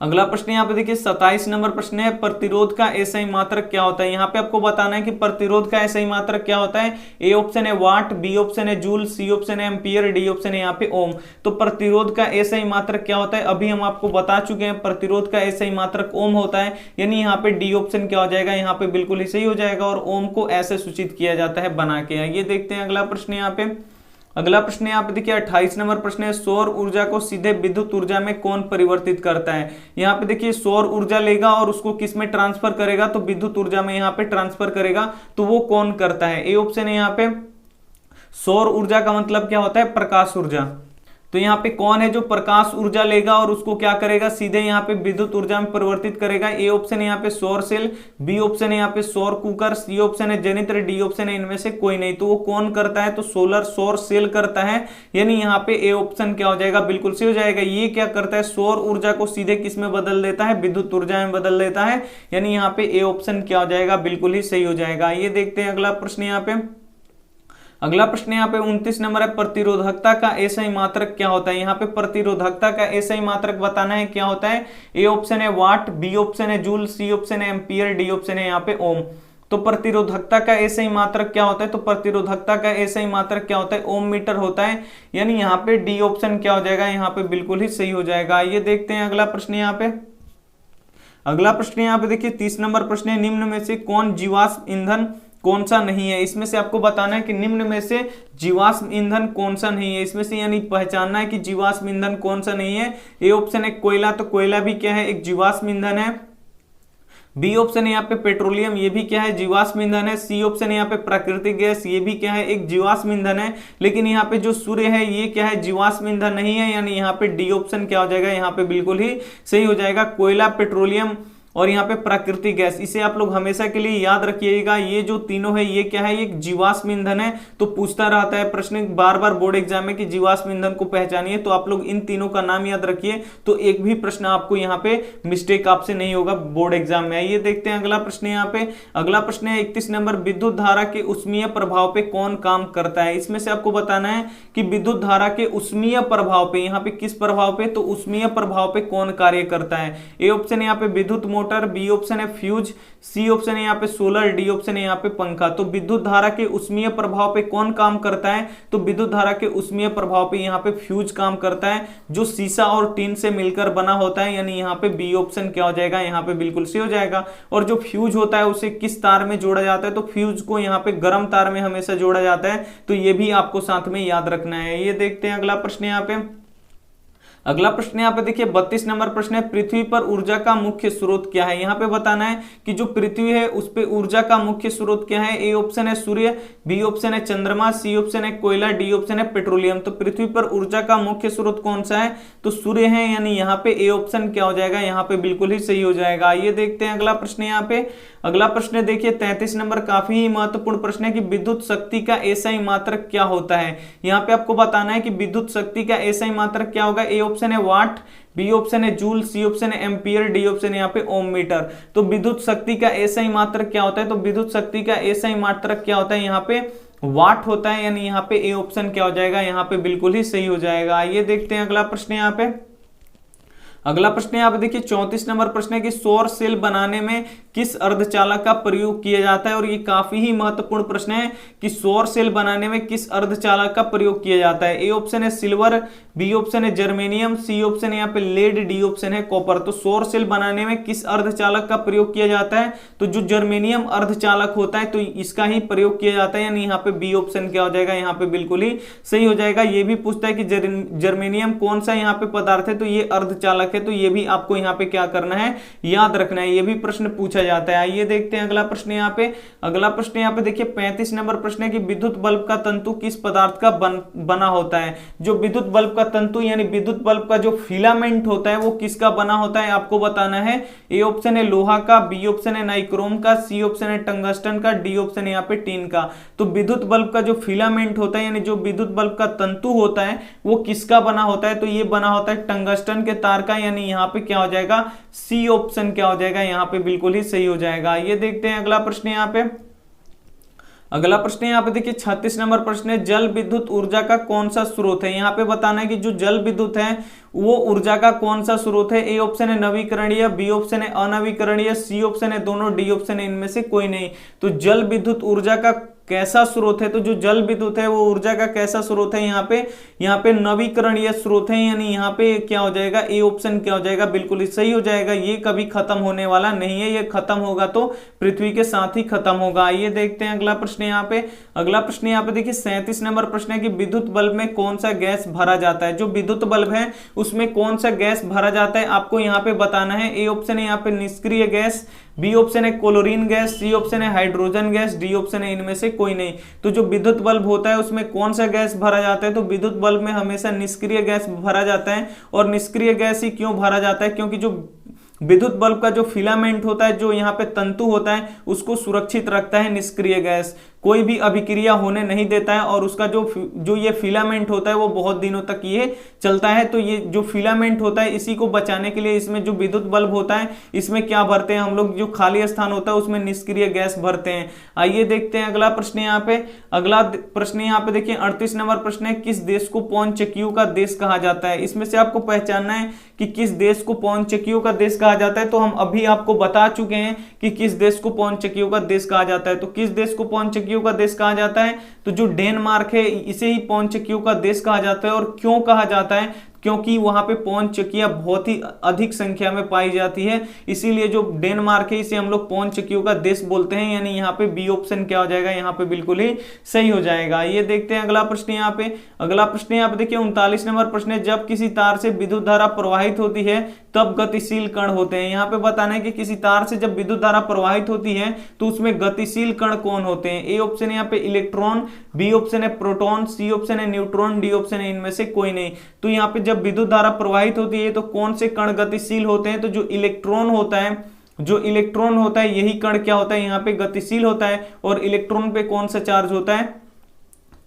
अगला प्रश्न यहाँ पे देखिए 27 नंबर प्रश्न है, प्रतिरोध का एसआई मात्रक क्या होता है। यहाँ पे आपको बताना है कि प्रतिरोध का एसआई मात्रक क्या होता है। ए ऑप्शन है वाट, बी ऑप्शन है जूल, सी ऑप्शन है एम्पियर, डी ऑप्शन है यहाँ पे ओम। तो प्रतिरोध का एसआई मात्रक क्या होता है, अभी हम आपको बता चुके हैं, प्रतिरोध का एसआई मात्रक ओम होता है। यानी यहाँ पे डी ऑप्शन क्या हो जाएगा, यहाँ पे बिल्कुल ही सही हो जाएगा। और ओम को ऐसे सूचित किया जाता है बना के। ये देखते हैं अगला प्रश्न यहाँ पे। अगला प्रश्न यहाँ पे देखिए 28 नंबर प्रश्न है, सौर ऊर्जा को सीधे विद्युत ऊर्जा में कौन परिवर्तित करता है। यहाँ पे देखिए सौर ऊर्जा लेगा और उसको किस में ट्रांसफर करेगा, तो विद्युत ऊर्जा में यहाँ पे ट्रांसफर करेगा। तो वो कौन करता है। ए ऑप्शन है यहाँ पे सौर ऊर्जा का मतलब क्या होता है, प्रकाश ऊर्जा। तो यहाँ पे कौन है जो प्रकाश ऊर्जा लेगा और उसको क्या करेगा, सीधे यहाँ पे विद्युत ऊर्जा में परिवर्तित करेगा। ए ऑप्शन है यहाँ पे सौर सेल, बी ऑप्शन है यहाँ पे सौर कुकर, सी ऑप्शन है जनित्र, डी ऑप्शन है इनमें से कोई नहीं। तो वो कौन करता है, तो सौर सेल करता है। यानी यहाँ पे ए ऑप्शन क्या हो जाएगा, बिल्कुल सही हो जाएगा। ये क्या करता है, सौर ऊर्जा को सीधे किस में बदल देता है, विद्युत ऊर्जा में बदल देता है। यानी यहाँ पे ए ऑप्शन क्या हो जाएगा, बिल्कुल ही सही हो जाएगा। ये देखते हैं अगला प्रश्न यहाँ पे। अगला प्रश्न यहाँ पे 29 नंबर है, प्रतिरोधकता का एसआई मात्रक क्या होता है। यहाँ पे प्रतिरोधकता का एसआई मात्रक बताना है क्या होता है। ए ऑप्शन है वाट, बी ऑप्शन है जूल, सी ऑप्शन है एम्पियर, डी ऑप्शन है यहाँ पे ओम। तो प्रतिरोधकता का ऐसा ही मात्रक क्या होता है, तो प्रतिरोधकता का ऐसा ही मात्रक क्या होता है, ओम मीटर होता है। यानी यहाँ पे डी ऑप्शन क्या हो जाएगा, यहाँ पे बिल्कुल ही सही हो जाएगा। ये देखते हैं अगला प्रश्न यहाँ पे। अगला प्रश्न यहाँ पे देखिए 30 नंबर प्रश्न है, निम्न में से कौन जीवाश्म ईंधन कौन सा नहीं है। इसमें से आपको बताना है कि निम्न में से जीवाश्म ईंधन कौन सा नहीं है, इसमें से यानी पहचानना है कि जीवाश्म ईंधन कौन सा नहीं है। ए ऑप्शन है कोयला, तो कोयला भी क्या है, एक जीवाश्म ईंधन है। बी ऑप्शन है यहाँ पे पेट्रोलियम, ये भी क्या है, जीवाश्म ईंधन है। सी ऑप्शन है यहाँ पे प्राकृतिक गैस, ये भी क्या है, एक जीवाश्म ईंधन है। लेकिन यहाँ पे जो सूर्य है ये क्या है, जीवाश्म ईंधन नहीं है। यानी यहाँ पे डी ऑप्शन क्या हो जाएगा, यहाँ पे बिल्कुल ही सही हो जाएगा। कोयला, पेट्रोलियम और यहाँ पे प्राकृतिक गैस, इसे आप लोग हमेशा के लिए याद रखिएगा। ये जो तीनों है ये क्या है, ये जीवाश्म ईंधन है। तो पूछता रहता है प्रश्न बार बार बोर्ड एग्जाम में कि जीवाश्म ईंधन को पहचानिए, तो आप लोग इन तीनों का नाम याद रखिए, तो एक भी प्रश्न आपको यहाँ पे मिस्टेक आपसे नहीं होगा बोर्ड एग्जाम में। ये देखते हैं अगला प्रश्न यहाँ पे। अगला प्रश्न है 31 नंबर, विद्युत धारा के उष्मीय प्रभाव पे कौन काम करता है। इसमें से आपको बताना है कि विद्युत धारा के उष्मीय प्रभाव पे, यहाँ पे किस प्रभाव पे, तो उष्मीय प्रभाव पे कौन कार्य करता है। ए ऑप्शन यहाँ पे विद्युत मोटर, बी ऑप्शन है फ्यूज, सी ऑप्शन है यहाँ पे सोलर, डी ऑप्शन है यहाँ पे पंखा। तो विद्युत धारा के उष्मीय प्रभाव पे कौन काम करता है, तो विद्युत धारा के उष्मीय प्रभाव पे यहाँ पे फ्यूज काम करता है, जो शीशा और टीन से मिलकर बना होता है। यानी यहाँ पे बी ऑप्शन क्या हो जाएगा, यहाँ पे बिल्कुल सही हो जाएगा। और जो फ्यूज होता है उसे किस तार में जोड़ा जाता है, तो फ्यूज को यहाँ पे गर्म तार में हमेशा जोड़ा जाता है। तो ये भी आपको साथ में याद रखना है। ये देखते हैं अगला प्रश्न यहाँ पे। अगला प्रश्न यहाँ पे देखिए 32 नंबर प्रश्न है, पृथ्वी पर ऊर्जा का मुख्य स्रोत क्या है। यहाँ पे बताना है कि जो पृथ्वी है उस पे ऊर्जा का मुख्य स्रोत क्या है। ए ऑप्शन है सूर्य, बी ऑप्शन है चंद्रमा, सी ऑप्शन है कोयला, डी ऑप्शन है पेट्रोलियम। तो पृथ्वी पर ऊर्जा का मुख्य स्रोत कौन सा है, तो सूर्य है। यानी यहाँ पे ए ऑप्शन क्या हो जाएगा, यहाँ पे बिल्कुल ही सही हो जाएगा। ये देखते हैं अगला प्रश्न यहाँ पे। अगला प्रश्न देखिए 33 नंबर, काफी ही महत्वपूर्ण प्रश्न है कि विद्युत शक्ति का एसआई मात्रक क्या होता है। यहाँ पे आपको बताना है कि विद्युत शक्ति का एसआई मात्रक क्या होगा। ए ऑप्शन है वाट, बी ऑप्शन है जूल, सी ऑप्शन है एम्पियर, डी ऑप्शन है यहाँ पे ओम मीटर। तो विद्युत शक्ति का एसआई मात्रक क्या होता है, तो विद्युत शक्ति का एसआई मात्रक क्या होता है, यहाँ पे वाट होता है। यानी यहाँ पे ए ऑप्शन क्या हो जाएगा, यहाँ पे बिल्कुल ही सही हो जाएगा। ये देखते हैं अगला प्रश्न यहाँ पे। अगला प्रश्न यहाँ पे देखिए 34 नंबर प्रश्न है कि सौर सेल बनाने में किस अर्धचालक का प्रयोग किया जाता है। और ये काफी ही महत्वपूर्ण प्रश्न है कि सौर सेल बनाने में किस अर्धचालक का प्रयोग किया जाता है। ए ऑप्शन है सिल्वर, बी ऑप्शन है जर्मेनियम, सी ऑप्शन है यहाँ पे लेड, डी ऑप्शन है कॉपर। तो सौर सेल बनाने में किस अर्धचालक का प्रयोग किया जाता है, तो जो जर्मेनियम अर्धचालक होता है तो इसका ही प्रयोग किया जाता है। यानी यहाँ पे बी ऑप्शन क्या हो जाएगा, यहाँ पे बिल्कुल ही सही हो जाएगा। ये भी पूछता है कि जर्मेनियम कौन सा यहाँ पे पदार्थ है, तो ये अर्धचालक है। तो ये भी आपको यहाँ पे क्या करना है, याद रखना है। ये भी प्रश्न पूछा जाता है। आइए देखते हैं अगला प्रश्न यहाँ पे। अगला प्रश्न यहाँ पे देखिए 35 नंबर प्रश्न है कि विद्युत बल्ब का तंतु किस पदार्थ का बना होता है। जो विद्युत बल्ब का तंतु यानी विद्युत बल्ब का जो फिलामेंट होता है वो किसका बना होता है, आपको बताना है। ए ऑप्शन है लोहा का, बी ऑप्शन है नाइक्रोम का, सी ऑप्शन है टंगस्टन का, डी ऑप्शन है यहाँ पे टीन का। तो विद्युत बल्ब का जो फिलामेंट होता है यानी जो विद्युत बल्ब का तंतु होता है वो किसका बना होता है, तो ये बना होता है टंगस्टन के तार का। यानी यहाँ पे क्या हो जाएगा, सी ऑप्शन क्या हो जाएगा, यहाँ पे बिल्कुल ही सही हो जाएगा। ये देखते हैं अगला प्रश्न यहाँ पे। अगला प्रश्न यहाँ पे देखिए 36 नंबर प्रश्न है, जल विद्युत ऊर्जा का कौन सा स्रोत है। यहाँ पे बताना है कि जो जल विद्युत है वो ऊर्जा का कौन सा स्रोत है। ए ऑप्शन है नवीकरणीय, बी ऑप्शन है अनवीकरणीय, सी ऑप्शन है दोनों, डी ऑप्शन है इनमें से कोई नहीं। तो जल विद्युत ऊर्जा का कैसा स्रोत है, तो जो जल विद्युत है वो ऊर्जा का कैसा स्रोत है, यहाँ पे नवीकरणीय स्रोत है। यानी यहाँ पे क्या हो जाएगा, ए ऑप्शन क्या हो जाएगा, बिल्कुल ही सही हो जाएगा। ये कभी खत्म होने वाला नहीं है, ये खत्म होगा तो पृथ्वी के साथ ही खत्म होगा। ये देखते हैं अगला प्रश्न यहाँ पे। अगला प्रश्न यहाँ पे देखिए 37 नंबर प्रश्न है कि विद्युत बल्ब में कौन सा गैस भरा जाता है। जो विद्युत बल्ब है उसमें कौन सा गैस भरा जाता है, आपको यहाँ पे बताना है। ए ऑप्शन है यहाँ पे निष्क्रिय गैस, बी ऑप्शन है क्लोरीन गैस, सी ऑप्शन है हाइड्रोजन गैस, डी ऑप्शन है इनमें से कोई नहीं। तो जो विद्युत बल्ब होता है उसमें कौन सा गैस भरा जाता है, तो विद्युत बल्ब में हमेशा निष्क्रिय गैस भरा जाता है। और निष्क्रिय गैस ही क्यों भरा जाता है, क्योंकि जो विद्युत बल्ब का जो फिलामेंट होता है, जो यहाँ पे तंतु होता है, उसको सुरक्षित रखता है निष्क्रिय गैस। कोई भी अभिक्रिया होने नहीं देता है और उसका जो ये फिलामेंट होता है वो बहुत दिनों तक ये चलता है। तो ये जो फिलामेंट होता है इसी को बचाने के लिए इसमें जो विद्युत बल्ब होता है इसमें क्या भरते हैं हम लोग, जो खाली स्थान होता है उसमें निष्क्रिय गैस भरते हैं। आइए देखते हैं अगला प्रश्न यहाँ पे। अगला प्रश्न यहाँ पे देखिए 38 नंबर प्रश्न है, किस देश को पौनचक्कियों का देश कहा जाता है। इसमें से आपको पहचानना है कि किस देश को पौनचक्कियों का देश कहा जाता है। तो हम अभी आपको बता चुके हैं कि किस देश को पौनचक्कियों का देश कहा जाता है। तो किस देश को पौनचक्कियों का देश कहा जाता है, तो जो डेनमार्क है इसे ही पौनचक्कियों का देश कहा जाता है। और क्यों कहा जाता है, क्योंकि वहां पे पौनचक्कियां बहुत ही अधिक संख्या में पाई जाती है, इसीलिए जो डेनमार्क है इसे हम लोग पौनचक्कियों का देश बोलते हैं। यानी यहाँ पे बी ऑप्शन क्या हो जाएगा, यहाँ पे बिल्कुल ही सही हो जाएगा। ये देखते हैं अगला प्रश्न यहाँ पे। अगला प्रश्न यहाँ पे देखिए 39 नंबर प्रश्न है, जब किसी तार से विद्युत धारा प्रवाहित होती है तब गतिशील कण होते हैं। यहाँ पे बताना है कि किसी तार से जब विद्युत धारा प्रवाहित होती है तो उसमें गतिशील कण कौन होते हैं। ए ऑप्शन है यहाँ पे इलेक्ट्रॉन, बी ऑप्शन है प्रोटॉन, सी ऑप्शन है न्यूट्रॉन, डी ऑप्शन है इनमें से कोई नहीं। तो यहाँ पे जब विद्युत धारा प्रवाहित होती है तो कौन से कण गतिशील होते हैं, तो जो इलेक्ट्रॉन होता है यही कण क्या होता है, यहाँ पे गतिशील होता है। और इलेक्ट्रॉन पे कौन सा चार्ज होता है,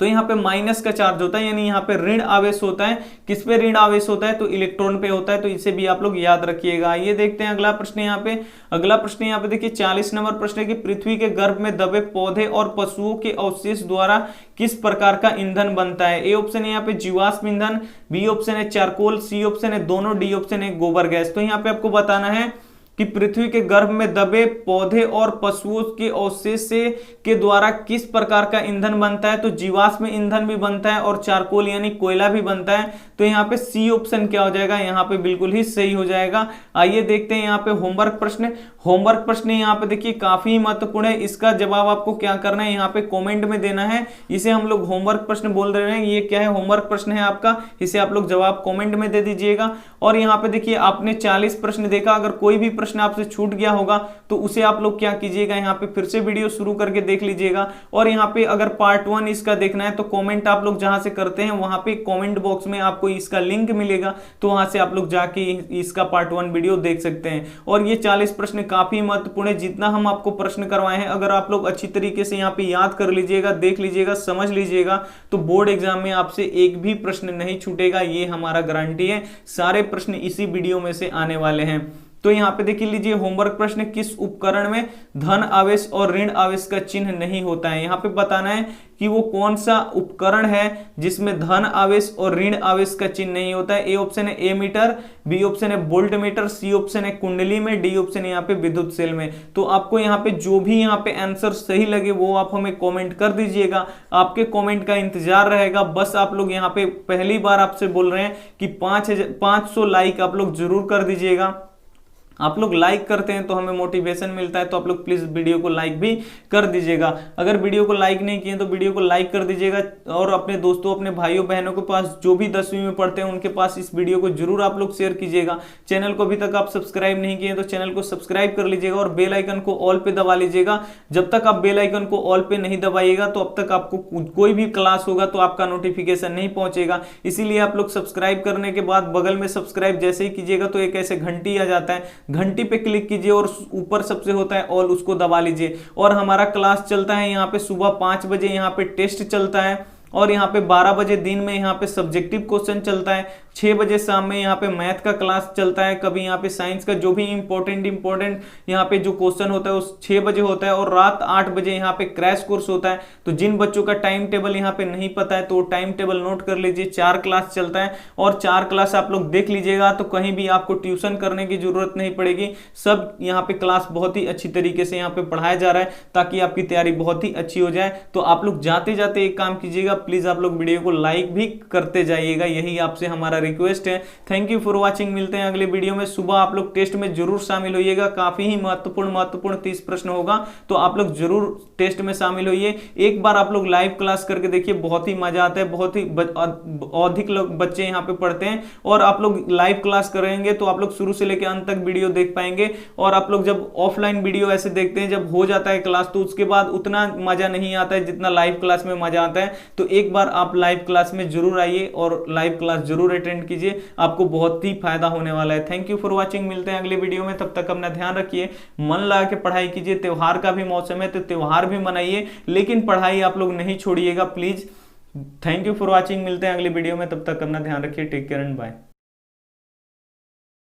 तो यहाँ पे माइनस का चार्ज होता है, यानी यहाँ पे ऋण आवेश होता है। किस पे ऋण आवेश होता है, तो इलेक्ट्रॉन पे होता है। तो इसे भी आप लोग याद रखिएगा। ये देखते हैं अगला प्रश्न यहाँ पे। अगला प्रश्न यहाँ पे देखिए 40 नंबर प्रश्न है कि पृथ्वी के गर्भ में दबे पौधे और पशुओं के अवशेष द्वारा किस प्रकार का ईंधन बनता है। ए ऑप्शन है यहाँ पे जीवाश्म ईंधन, बी ऑप्शन है चारकोल, सी ऑप्शन है दोनों, डी ऑप्शन है गोबर गैस। तो यहाँ पे आपको बताना है कि पृथ्वी के गर्भ में दबे पौधे और पशुओं के अवशेष के द्वारा किस प्रकार का ईंधन बनता है। तो जीवाश्म ईंधन भी बनता है और चारकोल यानी कोयला भी बनता है। तो यहाँ पे सी ऑप्शन क्या हो जाएगा, यहाँ पे बिल्कुल ही सही हो जाएगा। आइए देखते हैं यहाँ पे होमवर्क प्रश्न यहाँ पे देखिए काफी महत्वपूर्ण है। इसका जवाब आपको क्या करना है, यहाँ पे कॉमेंट में देना है। इसे हम लोग होमवर्क प्रश्न बोल रहे हैं। ये क्या है, होमवर्क प्रश्न है आपका, इसे आप लोग जवाब कॉमेंट में दे दीजिएगा। और यहाँ पे देखिए आपने 40 प्रश्न देखा, अगर कोई भी प्रश्न आपसे छूट गया होगा तो उसे आप लोग क्या कीजिएगा, यहाँ पे फिर से वीडियो शुरू करके देख लीजिएगा। और यहाँ पे अगर पार्ट 1 इसका देखना है तो कमेंट आप लोग जहां से करते हैं वहां पे कमेंट बॉक्स में आपको इसका लिंक मिलेगा, तो वहां से आप लोग जाके इसका पार्ट 1 वीडियो देख सकते हैं। और ये 40 प्रश्न काफी महत्वपूर्ण है। जितना हम आपको प्रश्न करवाए हैं अगर आप लोग अच्छी तरीके से यहाँ पे याद कर लीजिएगा, देख लीजिएगा, समझ लीजिएगा, तो बोर्ड एग्जाम में आपसे एक भी प्रश्न नहीं छूटेगा, ये हमारा गारंटी है। सारे प्रश्न इसी वीडियो में से आने वाले हैं। तो यहाँ पे देख लीजिए होमवर्क प्रश्न, किस उपकरण में धन आवेश और ऋण आवेश का चिन्ह नहीं होता है। यहाँ पे बताना है कि वो कौन सा उपकरण है जिसमें धन आवेश और ऋण आवेश का चिन्ह नहीं होता है। ए ऑप्शन है एमीटर, बी ऑप्शन है वोल्ट मीटर, सी ऑप्शन है कुंडली में, डी ऑप्शन है यहाँ पे विद्युत सेल में। तो आपको यहाँ पे जो भी यहाँ पे आंसर सही लगे वो आप हमें कमेंट कर दीजिएगा, आपके कमेंट का इंतजार रहेगा। बस आप लोग यहाँ पे पहली बार आपसे बोल रहे हैं कि 500 लाइक आप लोग जरूर कर दीजिएगा। आप लोग लाइक करते हैं तो हमें मोटिवेशन मिलता है, तो आप लोग प्लीज वीडियो को लाइक भी कर दीजिएगा। अगर वीडियो को लाइक नहीं किए तो वीडियो को लाइक कर दीजिएगा और अपने दोस्तों, अपने भाइयों बहनों के पास जो भी 10वीं में पढ़ते हैं उनके पास इस वीडियो को जरूर आप लोग शेयर कीजिएगा। चैनल को अभी तक आप सब्सक्राइब नहीं किए तो चैनल को सब्सक्राइब कर लीजिएगा और बेल आइकन को ऑल पे दबा लीजिएगा। जब तक आप बेल आइकन को ऑल पे नहीं दबाइएगा तो अब तक आपको कोई भी क्लास होगा तो आपका नोटिफिकेशन नहीं पहुंचेगा। इसीलिए आप लोग सब्सक्राइब करने के बाद बगल में सब्सक्राइब जैसे ही कीजिएगा तो एक ऐसे घंटी आ जाता है, घंटी पे क्लिक कीजिए और ऊपर सबसे होता है ऑल, उसको दबा लीजिए। और हमारा क्लास चलता है यहाँ पे सुबह 5 बजे, यहाँ पे टेस्ट चलता है और यहाँ पे 12 बजे दिन में यहाँ पे सब्जेक्टिव क्वेश्चन चलता है, 6 बजे शाम में यहाँ पे मैथ का क्लास चलता है, कभी यहाँ पे साइंस का जो भी इंपॉर्टेंट यहाँ पे जो क्वेश्चन होता है उस 6 बजे होता है, और रात 8 बजे यहाँ पे क्रैश कोर्स होता है। तो जिन बच्चों का टाइम टेबल यहाँ पे नहीं पता है तो टाइम टेबल नोट कर लीजिए। 4 क्लास चलता है और 4 क्लास आप लोग देख लीजिएगा, तो कहीं भी आपको ट्यूशन करने की जरूरत नहीं पड़ेगी। सब यहाँ पे क्लास बहुत ही अच्छी तरीके से यहाँ पे पढ़ाया जा रहा है ताकि आपकी तैयारी बहुत ही अच्छी हो जाए। तो आप लोग जाते जाते एक काम कीजिएगा, प्लीज आप लोग वीडियो को लाइक भी करते जाइएगा, यही आपसे हमारा रिक्वेस्ट है। थैंक यू फॉर वाचिंग, मिलते हैं अगले वीडियो में। सुबह आप लोग टेस्ट में जरूर शामिल होइएगा, काफी ही महत्वपूर्ण 30 प्रश्न होगा, तो आप लोग जरूर टेस्ट में शामिल होइए। एक बार आप लोग लाइव क्लास करके देखिए, बहुत ही मजा आता है, बहुत ही अधिक लोग बच्चे यहाँ पे पढ़ते हैं। और आप लोग लाइव क्लास करेंगे तो आप लोग शुरू से लेकर अंत तक वीडियो देख पाएंगे। और आप लोग जब ऑफलाइन वीडियो ऐसे देखते हैं, जब हो जाता है क्लास तो उसके बाद उतना मजा नहीं आता है जितना लाइव क्लास में मजा आता है। तो एक बार आप लाइव क्लास में जरूर आइए और लाइव क्लास जरूर अटेंड कीजिए, आपको बहुत ही फायदा होने वाला है। थैंक यू फॉर वॉचिंग, मिलते हैं अगले वीडियो में, तब तक अपना ध्यान रखिए, मन लगा के पढ़ाई कीजिए। त्योहार का भी मौसम है तो त्योहार भी मनाइए, लेकिन पढ़ाई आप लोग नहीं छोड़िएगा please. Thank you for watching, मिलते हैं अगली वीडियो में, तब तक अपना ध्यान रखिए। Take care and bye.